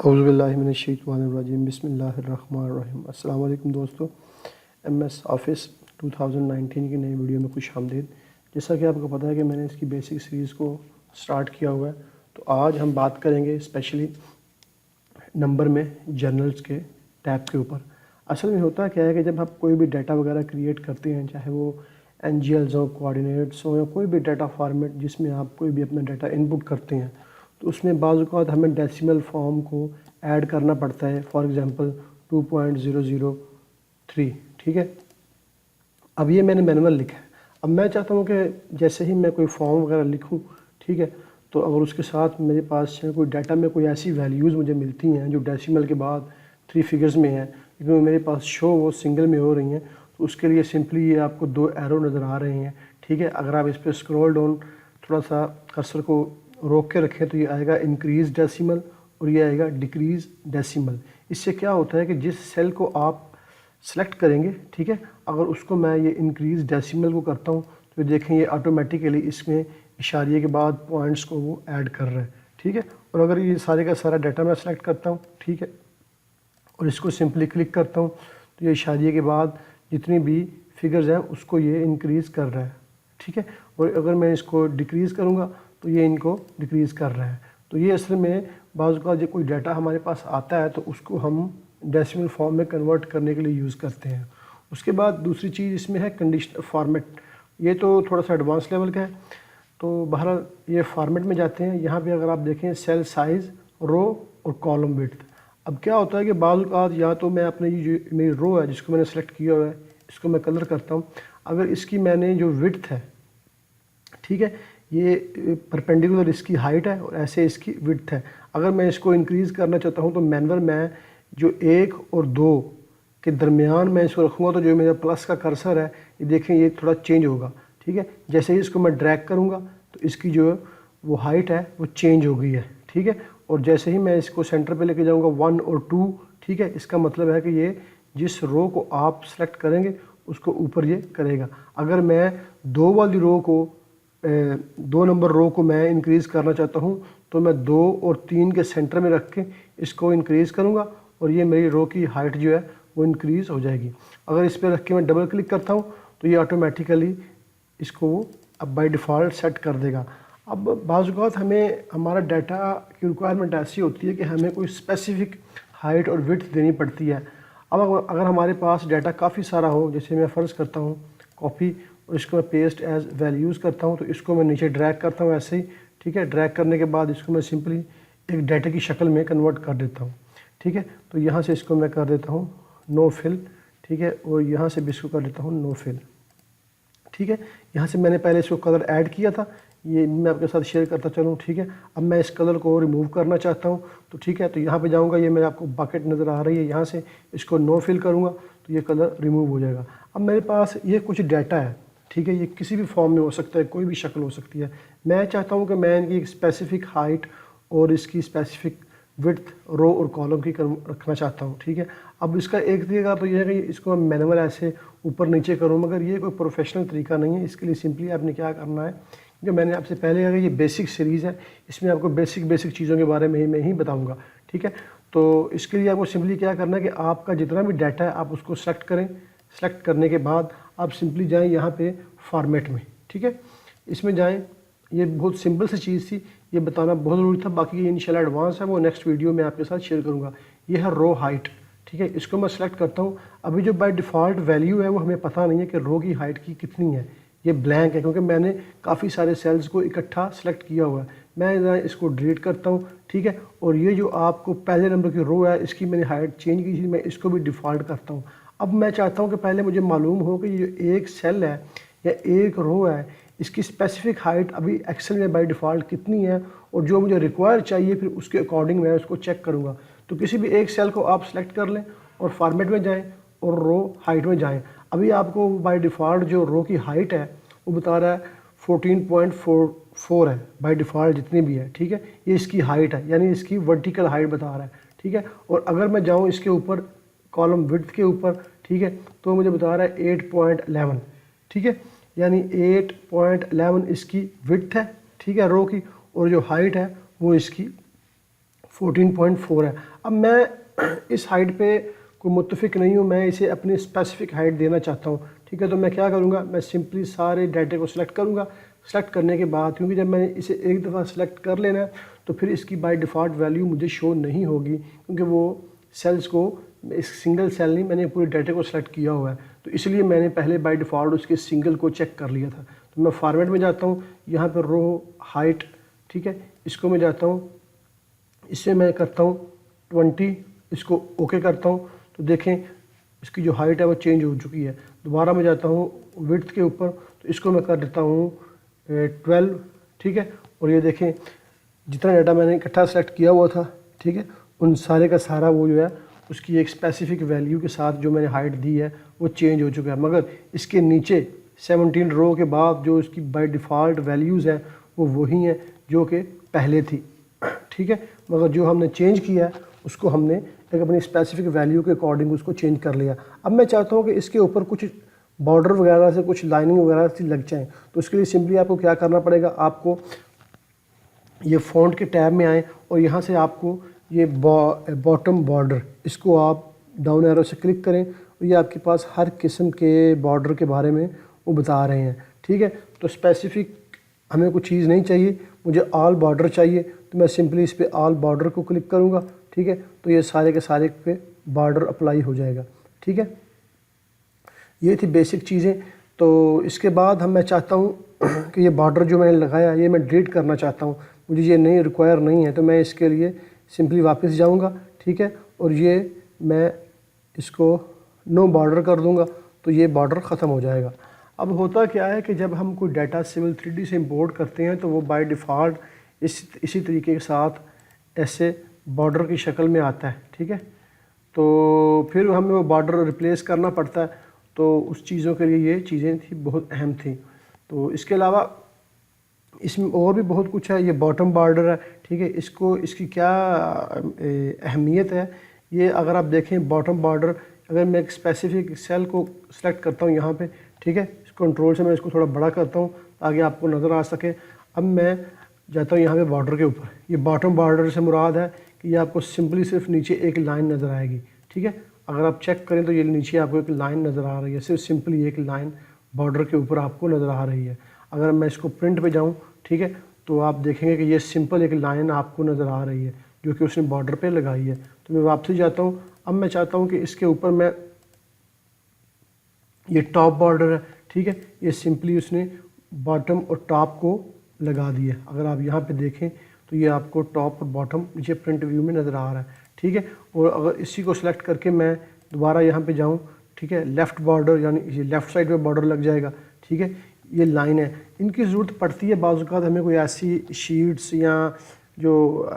औज़ुबिल्लाहिमिनश्शैतानिर्रजीम बिस्मिल्लाहिर्रहमानिर्रहीम। अस्सलाम वालेकुम दोस्तों, MS ऑफ़िस 2019 की नई वीडियो में खुश आमदीद। जैसा कि आपको पता है कि मैंने इसकी बेसिक सीरीज़ को स्टार्ट किया हुआ है, तो आज हम बात करेंगे स्पेशली नंबर में जर्नल्स के टैब के ऊपर। असल में होता क्या है कि जब आप कोई भी डाटा वगैरह क्रिएट करते हैं, चाहे वो NGLs हो, कोऑर्डिनेट्स हो या कोई भी डाटा फॉर्मेट जिसमें आप कोई भी अपना डाटा इनपुट करते हैं, तो उसमें बाज़ औक़ात हमें डेसिमल फॉर्म को ऐड करना पड़ता है। फॉर एग्ज़ाम्पल 2.003, ठीक है। अब ये मैंने मैनुअल लिखा है। अब मैं चाहता हूँ कि जैसे ही मैं कोई फॉर्म वगैरह लिखूँ, ठीक है, तो अगर उसके साथ मेरे पास कोई डाटा में कोई ऐसी वैल्यूज़ मुझे मिलती हैं जो डेसिमल के बाद 3 फिगर्स में हैं, लेकिन मेरे पास शो वो सिंगल में हो रही हैं, तो उसके लिए सिंपली ये आपको 2 एरो नज़र आ रहे हैं, ठीक है। अगर आप इस पर स्क्रॉल डाउन थोड़ा सा कर्सर को रोक के रखें तो ये आएगा इंक्रीज़ डेसिमल और ये आएगा डिक्रीज़ डेसिमल। इससे क्या होता है कि जिस सेल को आप सेलेक्ट करेंगे, ठीक है, अगर उसको मैं ये इंक्रीज़ डेसिमल को करता हूँ तो देखें ये ऑटोमेटिकली इसमें इशारिये के बाद पॉइंट्स को वो ऐड कर रहा है, ठीक है। और अगर ये सारे का सारा डाटा मैं सेलेक्ट करता हूँ, ठीक है, और इसको सिंपली क्लिक करता हूँ तो ये इशारिये के बाद जितनी भी फिगर्स हैं उसको ये इंक्रीज़ कर रहा है, ठीक है। और अगर मैं इसको डिक्रीज़ करूँगा तो ये इनको डिक्रीज़ कर रहा है। तो ये असल में बाज़ औक़ात जब कोई डाटा हमारे पास आता है तो उसको हम डेसिमल फॉर्म में कन्वर्ट करने के लिए यूज़ करते हैं। उसके बाद दूसरी चीज़ इसमें है कंडीशनल फॉर्मेट। ये तो थोड़ा सा एडवांस लेवल का है, तो बहरहाल ये फॉर्मेट में जाते हैं। यहाँ पे अगर आप देखें सेल साइज़, रो और कॉलम विड्थ। अब क्या होता है कि बाज़ औक़ात या तो मैं अपने ये जो मेरी रो है जिसको मैंने सेलेक्ट किया हुआ है इसको मैं कलर करता हूँ। अगर इसकी मैंने जो विड्थ है, ठीक है, ये परपेंडिकुलर इसकी हाइट है और ऐसे इसकी विड्थ है। अगर मैं इसको इंक्रीज़ करना चाहता हूँ तो मैनुअल मैं जो 1 और 2 के दरमियान मैं इसको रखूँगा तो जो मेरा प्लस का कर्सर है ये देखें ये थोड़ा चेंज होगा, ठीक है। जैसे ही इसको मैं ड्रैग करूँगा तो इसकी जो वो हाइट है वो चेंज हो गई है, ठीक है। और जैसे ही मैं इसको सेंटर पे लेके जाऊँगा 1 और 2, ठीक है, इसका मतलब है कि ये जिस रो को आप सेलेक्ट करेंगे उसको ऊपर ये करेगा। अगर मैं 2 वाली रो को 2 नंबर रो को मैं इंक्रीज़ करना चाहता हूँ तो मैं 2 और 3 के सेंटर में रख के इसको इंक्रीज़ करूँगा और ये मेरी रो की हाइट जो है वो इंक्रीज़ हो जाएगी। अगर इस पर रख के मैं डबल क्लिक करता हूँ तो ये ऑटोमेटिकली इसको अब बाय डिफ़ॉल्ट सेट कर देगा। अब बाज़ औक़ात हमें हमारा डाटा की रिक्वायरमेंट ऐसी होती है कि हमें कोई स्पेसिफ़िक हाइट और विड्थ देनी पड़ती है। अब अगर हमारे पास डाटा काफ़ी सारा हो, जैसे मैं फ़र्ज़ करता हूँ कॉपी और इसको मैं पेस्ट एज वैल्यूज़ करता हूँ, तो इसको मैं नीचे ड्रैग करता हूँ ऐसे ही, ठीक है। ड्रैग करने के बाद इसको मैं सिंपली एक डाटा की शक्ल में कन्वर्ट कर देता हूँ, ठीक है। तो यहाँ से इसको मैं कर देता हूँ नो फिल, ठीक है, और यहाँ से भी इसको कर देता हूँ नो फिल, ठीक है। यहाँ से मैंने पहले इसको कलर ऐड किया था, ये मैं आपके साथ शेयर करता चलूँ, ठीक है। अब मैं इस कलर को रिमूव करना चाहता हूँ तो ठीक है, तो यहाँ पे जाऊँगा, ये मेरे आपको बकेट नज़र आ रही है, यहाँ से इसको नो फिल करूँगा तो ये कलर रिमूव हो जाएगा। अब मेरे पास ये कुछ डाटा है, ठीक है, ये किसी भी फॉर्म में हो सकता है, कोई भी शक्ल हो सकती है। मैं चाहता हूँ कि मैं इनकी एक स्पेसिफ़िक हाइट और इसकी स्पेसिफ़िक विड्थ रो और कॉलम की रखना चाहता हूँ, ठीक है। अब इसका एक तरीका तो ये है कि इसको मैं मैनुअल ऐसे ऊपर नीचे करूँ, मगर ये कोई प्रोफेशनल तरीका नहीं है। इसके लिए सिंपली आपने क्या करना है, जो मैंने आपसे पहले कहा, ये बेसिक सीरीज़ है, इसमें आपको बेसिक चीज़ों के बारे में मैं ही बताऊँगा, ठीक है। तो इसके लिए आपको सिंपली क्या करना है कि आपका जितना भी डाटा है आप उसको सेलेक्ट करें। सेलेक्ट करने के बाद आप सिंपली जाएं यहाँ पे फॉर्मेट में, ठीक है, इसमें जाएं। ये बहुत सिंपल सी चीज़ थी, ये बताना बहुत ज़रूरी था। बाकी ये इंशाल्लाह एडवांस है, वो नेक्स्ट वीडियो में आपके साथ शेयर करूँगा। ये है रो हाइट, ठीक है, इसको मैं सेलेक्ट करता हूँ। अभी जो बाय डिफ़ॉल्ट वैल्यू है वो हमें पता नहीं है कि रो की हाइट की कितनी है, ये ब्लैंक है क्योंकि मैंने काफ़ी सारे सेल्स को इकट्ठा सेलेक्ट किया हुआ है। मैं इसको डिलीट करता हूँ, ठीक है। और ये जो आपको पहले नंबर की रो है इसकी मैंने हाइट चेंज की थी, मैं इसको भी डिफ़ॉल्ट करता हूँ। अब मैं चाहता हूँ कि पहले मुझे मालूम हो कि ये एक सेल है या एक रो है, इसकी स्पेसिफ़िक हाइट अभी एक्सेल में बाय डिफ़ॉल्ट कितनी है, और जो मुझे रिक्वायर चाहिए फिर उसके अकॉर्डिंग मैं उसको चेक करूँगा। तो किसी भी एक सेल को आप सेलेक्ट कर लें और फॉर्मेट में जाएं और रो हाइट में जाएं। अभी आपको बाय डिफ़ॉल्ट जो रो की हाइट है वो बता रहा है 14.44 है बाय डिफ़ॉल्ट जितनी भी है, ठीक है। ये इसकी हाइट है, यानी इसकी वर्टिकल हाइट बता रहा है, ठीक है। और अगर मैं जाऊँ इसके ऊपर कॉलम विड्थ के ऊपर, ठीक है, तो मुझे बता रहा है 8.11, ठीक है, यानी 8.11 इसकी विड्थ है, ठीक है, रो की, और जो हाइट है वो इसकी 14.4 है। अब मैं इस हाइट पे कोई मुत्तफिक नहीं हूँ, मैं इसे अपनी स्पेसिफिक हाइट देना चाहता हूँ, ठीक है। तो मैं क्या करूँगा, मैं सिंपली सारे डाटा को सिलेक्ट करूँगा। सेलेक्ट करने के बाद, क्योंकि जब मैंने इसे एक दफ़ा सेलेक्ट कर लेना है तो फिर इसकी बाय डिफ़ॉल्ट वैल्यू मुझे शो नहीं होगी, क्योंकि वो सेल्स को इस सिंगल सेल नहीं, मैंने पूरे डाटा को सिलेक्ट किया हुआ है, तो इसलिए मैंने पहले बाय डिफ़ॉल्ट उसके सिंगल को चेक कर लिया था। तो मैं फॉर्मेट में जाता हूँ, यहाँ पर रो हाइट, ठीक है, इसको मैं जाता हूँ, इससे मैं करता हूँ 20, इसको ओके करता हूँ, तो देखें इसकी जो हाइट है वो चेंज हो चुकी है। दोबारा मैं जाता हूँ विड्थ के ऊपर, तो इसको मैं कर देता हूँ 12, ठीक है। और ये देखें जितना डाटा मैंने इकट्ठा सेलेक्ट किया हुआ था, ठीक है, उन सारे का सारा वो जो है उसकी एक स्पेसिफिक वैल्यू के साथ जो मैंने हाइट दी है वो चेंज हो चुका है। मगर इसके नीचे 17 रो के बाद जो इसकी बाय डिफ़ॉल्ट वैल्यूज़ हैं वो वही हैं जो कि पहले थी, ठीक है। मगर जो हमने चेंज किया है उसको हमने एक अपनी स्पेसिफिक वैल्यू के अकॉर्डिंग उसको चेंज कर लिया। अब मैं चाहता हूँ कि इसके ऊपर कुछ बॉर्डर वगैरह से कुछ लाइनिंग वगैरह से लग जाएँ, तो उसके लिए सिंपली आपको क्या करना पड़ेगा, आपको ये फ़ॉन्ट के टैब में आएँ और यहाँ से आपको ये बॉटम बॉर्डर, इसको आप डाउन एरो से क्लिक करें और ये आपके पास हर किस्म के बॉर्डर के बारे में वो बता रहे हैं, ठीक है। तो स्पेसिफिक हमें कुछ चीज़ नहीं चाहिए, मुझे ऑल बॉर्डर चाहिए, तो मैं सिंपली इस पर ऑल बॉर्डर को क्लिक करूँगा, ठीक है। तो ये सारे के सारे पे बॉर्डर अप्लाई हो जाएगा, ठीक है। ये थी बेसिक चीज़ें। तो इसके बाद मैं चाहता हूँ कि ये बॉर्डर जो मैंने लगाया ये मैं डिलीट करना चाहता हूँ, मुझे ये नहीं रिक्वायर नहीं है, तो मैं इसके लिए सिंपली वापस जाऊँगा, ठीक है, और ये मैं इसको नो बॉर्डर कर दूँगा, तो ये बॉर्डर ख़त्म हो जाएगा। अब होता क्या है कि जब हम कोई डाटा सिविल 3D से इंपोर्ट करते हैं तो वो बाय डिफ़ॉल्ट इसी तरीके के साथ ऐसे बॉर्डर की शक्ल में आता है, ठीक है। तो फिर हमें वो बॉर्डर रिप्लेस करना पड़ता है, तो उस चीज़ों के लिए ये चीज़ें थी बहुत अहम थी। तो इसके अलावा इसमें और भी बहुत कुछ है। ये बॉटम बॉर्डर है, ठीक है, इसकी क्या अहमियत है, ये अगर आप देखें बॉटम बॉर्डर, अगर मैं एक स्पेसिफिक सेल को सिलेक्ट करता हूँ यहाँ पे, ठीक है, इस कंट्रोल से मैं इसको थोड़ा बड़ा करता हूँ ताकि आपको नज़र आ सके। अब मैं जाता हूँ यहाँ पे बॉर्डर के ऊपर, ये बॉटम बॉर्डर से मुराद है कि ये आपको सिंपली सिर्फ नीचे एक लाइन नज़र आएगी, ठीक है। अगर आप चेक करें तो ये नीचे आपको एक लाइन नज़र आ रही है, सिर्फ सिंपली एक लाइन बॉर्डर के ऊपर आपको नज़र आ रही है। अगर मैं इसको प्रिंट पे जाऊँ, ठीक है, तो आप देखेंगे कि ये सिंपल एक लाइन आपको नज़र आ रही है जो कि उसने बॉर्डर पे लगाई है। तो मैं वापसी जाता हूँ। अब मैं चाहता हूँ कि इसके ऊपर मैं ये टॉप बॉर्डर है, ठीक है, ये सिंपली उसने बॉटम और टॉप को लगा दिया। अगर आप यहाँ पे देखें तो ये आपको टॉप और बॉटम नीचे प्रिंट व्यू में नज़र आ रहा है, ठीक है। और अगर इसी को सिलेक्ट करके मैं दोबारा यहाँ पे जाऊँ, ठीक है, लेफ़्ट बॉर्डर यानी ये लेफ़्ट साइड पे बॉर्डर लग जाएगा, ठीक है। ये लाइन है, इनकी ज़रूरत पड़ती है बाज़ औक़ात हमें कोई ऐसी शीट्स या जो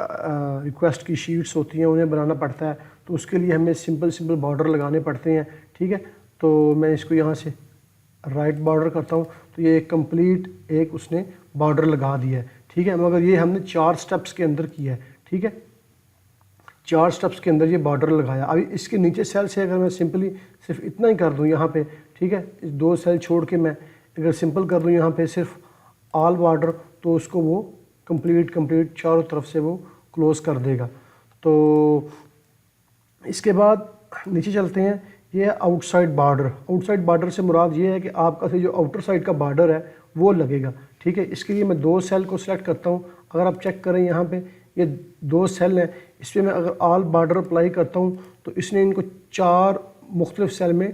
रिक्वेस्ट की शीट्स होती हैं उन्हें बनाना पड़ता है, तो उसके लिए हमें सिंपल बॉर्डर लगाने पड़ते हैं, ठीक है। तो मैं इसको यहाँ से राइट बॉर्डर करता हूँ, तो ये एक कंप्लीट एक उसने बॉर्डर लगा दिया है, ठीक है। मगर ये हमने 4 स्टेप्स के अंदर किया है, ठीक है, 4 स्टेप्स के अंदर ये बॉर्डर लगाया। अभी इसके नीचे सेल से अगर मैं सिंपली सिर्फ इतना ही कर दूँ यहाँ पे, ठीक है, इस 2 सेल छोड़ के मैं अगर सिंपल कर दूँ यहाँ पे सिर्फ ऑल बॉर्डर, तो उसको वो कंप्लीट चारों तरफ से वो क्लोज़ कर देगा। तो इसके बाद नीचे चलते हैं, ये है आउटसाइड बॉर्डर। आउटसाइड बॉर्डर से मुराद ये है कि आपका से जो आउटर साइड का बॉर्डर है वो लगेगा, ठीक है। इसके लिए मैं 2 सेल को सिलेक्ट करता हूँ। अगर आप चेक करें यहाँ पे ये 2 सेल हैं, इस पर मैं अगर ऑल बॉर्डर अप्लाई करता हूँ तो इसने इनको 4 मुख्तलिफ सेल में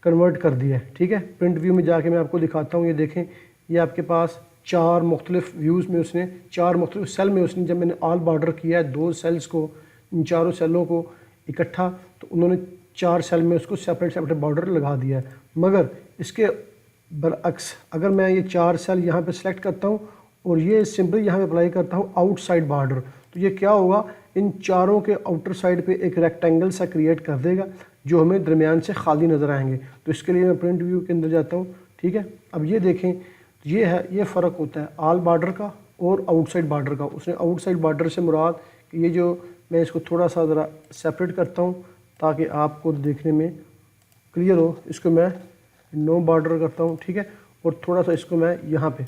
कन्वर्ट कर दिया है, ठीक है। प्रिंट व्यू में जाके मैं आपको दिखाता हूँ, ये देखें, ये आपके पास 4 मुख्तलिफ व्यूज़ में उसने 4 मुख्तलिफ सेल में उसने जब मैंने ऑल बॉर्डर किया है 2 सेल्स को, इन चारों सेलों को इकट्ठा, तो उन्होंने 4 सेल में उसको सेपरेट बॉर्डर लगा दिया है। मगर इसके बरअक्स अगर मैं ये 4 सेल यहाँ पे सिलेक्ट करता हूँ और ये सिंपल यहाँ पे अप्लाई करता हूँ आउटसाइड बॉर्डर, तो ये क्या होगा, इन चारों के आउटर साइड पे एक रेक्टेंगल सा क्रिएट कर देगा जो हमें दरमियान से खाली नज़र आएंगे। तो इसके लिए मैं प्रिंट व्यू के अंदर जाता हूँ, ठीक है। अब ये देखें, ये है, ये फ़र्क होता है ऑल बॉर्डर का और आउटसाइड बॉर्डर का। उसने आउटसाइड बॉर्डर से मुराद कि ये जो मैं इसको थोड़ा सा ज़रा सेपरेट करता हूँ ताकि आपको देखने में क्लियर हो, इसको मैं नो बॉर्डर करता हूँ, ठीक है, और थोड़ा सा इसको मैं यहाँ पे,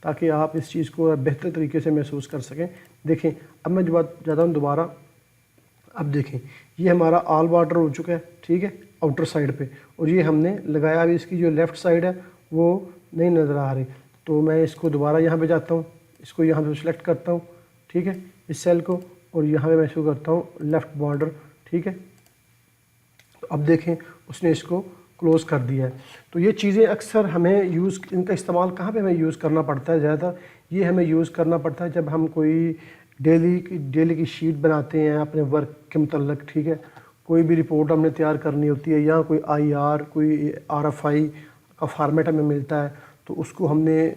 ताकि आप इस चीज़ को बेहतर तरीके से महसूस कर सकें। देखें, अब मैं जब जाता हूँ दोबारा अब देखें ये हमारा ऑल वाटर हो चुका है, ठीक है, आउटर साइड पे, और ये हमने लगाया अभी इसकी जो लेफ़्ट साइड है वो नहीं नज़र आ रही। तो मैं इसको दोबारा यहाँ पे जाता हूँ, इसको यहाँ पे सिलेक्ट करता हूँ, ठीक है, इस सेल को, और यहाँ पे मैं इसको करता हूँ लेफ़्ट बॉर्डर, ठीक है। तो अब देखें उसने इसको क्लोज़ कर दिया है। तो ये चीज़ें अक्सर हमें इनका इस्तेमाल कहाँ पे हमें यूज़ करना पड़ता है ज़्यादातर, ये हमें यूज़ करना पड़ता है जब हम कोई डेली की शीट बनाते हैं अपने वर्क के मतलब, ठीक है, कोई भी रिपोर्ट हमने तैयार करनी होती है, या कोई IR कोई RFI का फॉर्मेट हमें मिलता है, तो उसको हमने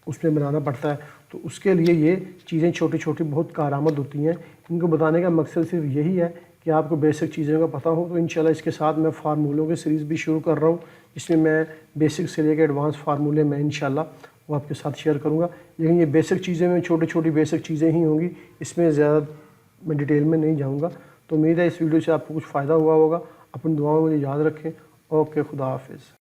उसमें बनाना पड़ता है। तो उसके लिए ये चीज़ें छोटी छोटी बहुत कारआमद होती हैं। इनको बताने का मकसद सिर्फ यही है कि आपको बेसिक चीज़ों का पता हो। तो इंशाल्लाह इसके साथ मैं फार्मूलों की सीरीज़ भी शुरू कर रहा हूँ, जिसमें मैं बेसिक से लेकर एडवांस फार्मूले मैं इंशाल्लाह वो आपके साथ शेयर करूँगा। लेकिन ये बेसिक चीज़ें में छोटी छोटी बेसिक चीज़ें ही होंगी, इसमें ज़्यादा मैं डिटेल में नहीं जाऊँगा। तो उम्मीद है इस वीडियो से आपको कुछ फ़ायदा हुआ होगा। अपनी दुआओं में मुझे याद रखें। ओके, खुदा हाफिज़।